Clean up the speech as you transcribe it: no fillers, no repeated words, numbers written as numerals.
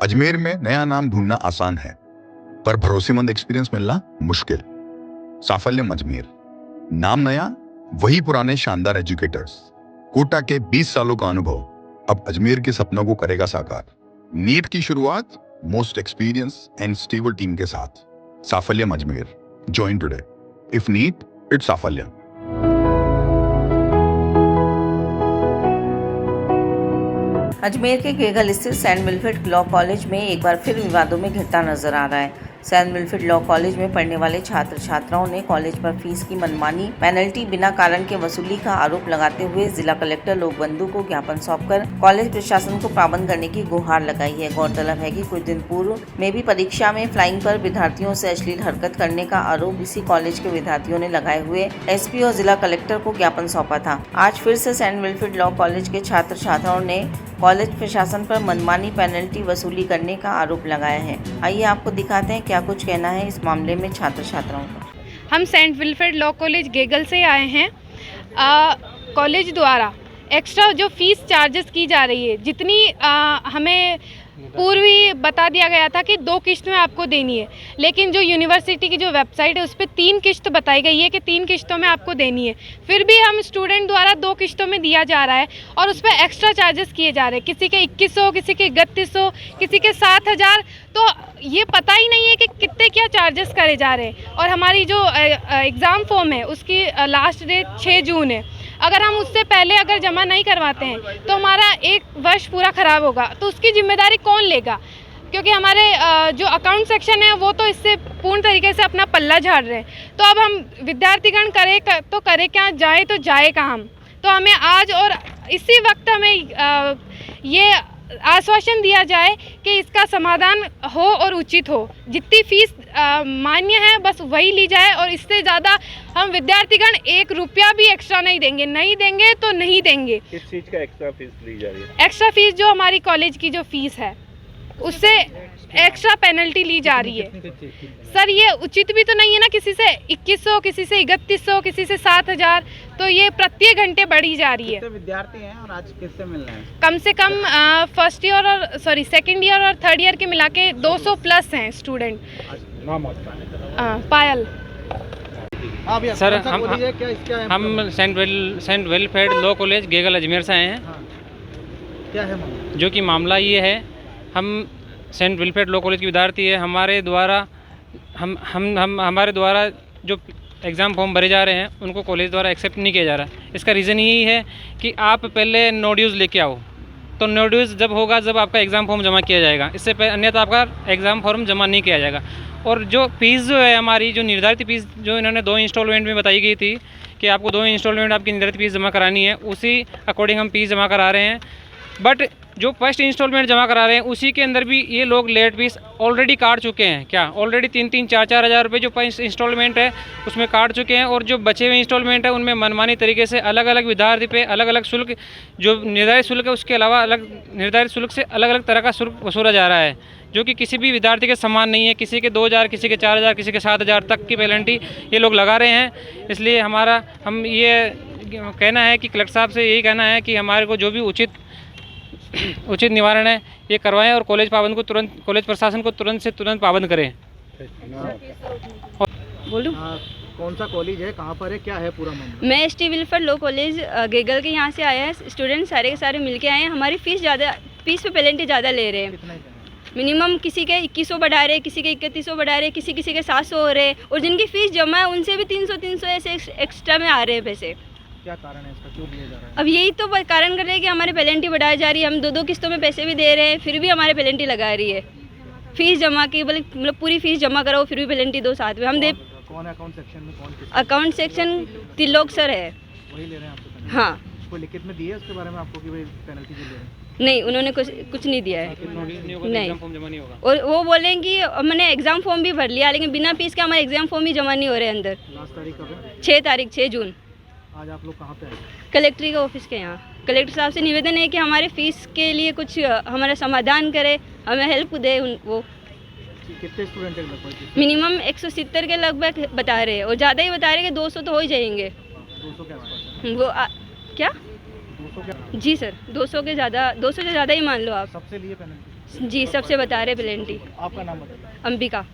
अजमेर में नया नाम ढूंढना आसान है, पर भरोसेमंद एक्सपीरियंस मिलना मुश्किल। साफल्यम अजमेर, नाम नया, वही पुराने शानदार एजुकेटर्स। कोटा के 20 सालों का अनुभव अब अजमेर के सपनों को करेगा साकार। नीट की शुरुआत most experience and stable team के साथ। Saphalyam Ajmer, join today. If NEET, it's Saphalyam. Ajmer के गेगल स्थित सेंट विल्फ्रेड लॉ कॉलेज में एक बार फिर विवादों में घिरता नजर आ रहा है। सेंट विल्फ्रेड लॉ कॉलेज में पढ़ने वाले छात्र छात्राओं ने कॉलेज पर फीस की मनमानी पेनल्टी बिना कारण के वसूली का आरोप लगाते हुए जिला कलेक्टर लोकबंधु को ज्ञापन सौंपकर कॉलेज प्रशासन को पाबंद करने की गुहार लगाई है। गौरतलब है कि कुछ दिन पूर्व में भी परीक्षा में फ्लाइंग पर विद्यार्थियों से अश्लील हरकत करने का आरोप इसी कॉलेज के विद्यार्थियों ने लगाए हुए एसपी और जिला कलेक्टर को ज्ञापन सौंपा था। आज फिर से सेंट विल्फ्रेड लॉ कॉलेज के छात्र छात्राओं ने कॉलेज प्रशासन पर मनमानी पेनल्टी वसूली करने का आरोप लगाया है। आइए आपको दिखाते हैं क्या कुछ कहना है इस मामले में छात्र छात्राओं का। हम saint Wilfred law college Gegal से आए हैं। कॉलेज द्वारा एक्स्ट्रा जो फीस चार्जेस की जा रही है, जितनी हमें पूर्व ही बता दिया गया था कि 2 किस्त में आपको देनी है, लेकिन जो यूनिवर्सिटी की जो वेबसाइट है उस पर 3 किस्त बताई गई है कि 3 किस्तों में आपको देनी है। फिर भी हम स्टूडेंट द्वारा 2 किस्तों में दिया जा रहा है और उस पर एक्स्ट्रा चार्जेस किए जा रहे हैं। किसी के 2100, किसी के 3100, किसी के 7000। तो ये पता ही नहीं है कि कितने क्या चार्जेस करे जा रहे हैं। और हमारी जो एग्ज़ाम फॉर्म है उसकी लास्ट डेट 6 जून है। अगर हम उससे पहले अगर जमा नहीं करवाते हैं तो हमारा 1 वर्ष पूरा ख़राब होगा। तो उसकी जिम्मेदारी कौन लेगा? क्योंकि हमारे जो अकाउंट सेक्शन है वो तो इससे पूर्ण तरीके से अपना पल्ला झाड़ रहे हैं। तो अब हम विद्यार्थीगण करे क्या, जाए तो जाए कहाँ हम? तो हमें आज और इसी वक्त हमें ये आश्वासन दिया जाए कि इसका समाधान हो और उचित हो। जितनी फीस मान्य है बस वही ली जाए और इससे ज़्यादा हम विद्यार्थीगण 1 रुपया भी एक्स्ट्रा नहीं देंगे तो नहीं देंगे। किस चीज़ का एक्स्ट्रा फीस ली जा रही है? एक्स्ट्रा फीस जो हमारी कॉलेज की जो फीस है उससे एक्स्ट्रा पेनल्टी ली जा रही है। सर ये उचित भी तो नहीं है ना, किसी से 2100, किसी से 3100, किसी से 7000। तो ये प्रत्येक घंटे बढ़ी जा रही है। कितने विद्यार्थी हैं और आज किससे मिल रहे हैं? कम से कम सेकंड ईयर और थर्ड ईयर के मिला के 200 प्लस हैं स्टूडेंट। पायल सर, हम saint Wilfred law college Gegal Ajmer से आए हैं। क्या है मामला? जो कि मामला ये है, हम सेंट विल्फ्रेड लॉ कॉलेज के विद्यार्थी है। हमारे द्वारा जो एग्ज़ाम फॉर्म भरे जा रहे हैं उनको कॉलेज द्वारा एक्सेप्ट नहीं किया जा रहा। इसका रीज़न यही है कि आप पहले नोड्यूज़ लेके आओ, तो नोड्यूज़ जब होगा जब आपका एग्ज़ाम फॉर्म जमा किया जाएगा। इससे पहले अन्यथा आपका एग्ज़ाम फॉर्म जमा नहीं किया जाएगा। और जो फ़ीस जो है हमारी, जो निर्धारित फ़ीस जो इन्होंने 2 इंस्टॉलमेंट में बताई गई थी कि आपको 2 इंस्टॉलमेंट आपकी निर्धारित फ़ीस जमा करानी है, उसी अकॉर्डिंग हम फ़ीस जमा करा रहे हैं। बट जो फर्स्ट इंस्टॉलमेंट जमा करा रहे हैं उसी के अंदर भी ये लोग लेट फीस ऑलरेडी काट चुके हैं। क्या ऑलरेडी 3-3, 4-4 हज़ार रुपये जो फर्स्ट इंस्टॉलमेंट है उसमें काट चुके हैं। और जो बचे हुए इंस्टॉलमेंट है उनमें मनमानी तरीके से अलग अलग विद्यार्थी पे अलग अलग शुल्क, जो निर्धारित शुल्क है उसके अलावा अलग निर्धारित शुल्क से अलग अलग तरह का शुल्क वसूला जा रहा है, जो कि किसी भी विद्यार्थी के समान नहीं है। किसी के 2000, किसी के 4000, किसी के 7000 तक की पेनल्टी ये लोग लगा रहे हैं। इसलिए हम ये कहना है कि कलेक्टर साहब से यही कहना है कि हमारे को जो भी उचित निवारण है ये करवाएं और कॉलेज प्रशासन को तुरंत से तुरंत पाबंद करें। बोलूं? कौन सा कॉलेज है, कहाँ पर है, क्या है पूरा मामला? मैं ST Wilfred law college Gegal के यहाँ से आया है। स्टूडेंट सारे के सारे मिलके आए हैं। हमारी फीस पे पेनल्टी ज़्यादा ले रहे हैं। मिनिमम किसी के 2100 बढ़ा रहे, किसी के 3100 बढ़ा रहे, किसी के 700 हो रहे, और जिनकी फ़ीस जमा है उनसे भी 300 ऐसे एक्स्ट्रा में आ रहे हैं पैसे। क्या कारण है इसका, क्यों दिया जा रहा है? अब यही तो कारण कर रहे हैं कि हमारे पेनल्टी बढ़ाई जा रही है। हम 2-2 किस्तों में पैसे भी दे रहे हैं, फिर भी हमारे पेनल्टी लगा रही है। फीस जमा की मतलब पूरी फीस जमा कराओ फिर भी पेनल्टी दो साथ में। हम दे कौन है अकाउंट सेक्शन में? अकाउंट सेक्शन तिलोक सर है। वही ले रहे हैं आपसे? हाँ। कोई लिखित में दिया है उसके बारे में आपको कि भाई पेनल्टी क्यों ले रहे हैं? नहीं, उन्होंने कुछ नहीं दिया है। नहीं। और वो बोलेंगे कि मैंने एग्ज़ाम फॉर्म भी भर लिया, लेकिन बिना फीस के हमारे एग्ज़ाम फॉर्म भी जमा नहीं हो रहे अंदर। लास्ट तारीख कब है? 6 तारीख 6 जून। आज आप लोग कहाँ पे आए? कलेक्ट्री के ऑफिस के यहाँ। कलेक्टर साहब से निवेदन है कि हमारे फीस के लिए कुछ हमारा समाधान करे, हमें हेल्प दे। वो कितने स्टूडेंट हैं लगभग? मिनिमम 170 के लगभग बता रहे हैं, और ज़्यादा ही बता रहे हैं कि 200 तो हो ही जाएंगे। 200 के आसपास? वो क्या? 200 क्या? जी सर, 200 से ज़्यादा ही मान लो आप। सबसे लिए पेनल्टी? जी सबसे बता रहे पेलेंटी। आपका नाम बताइए। अंबिका।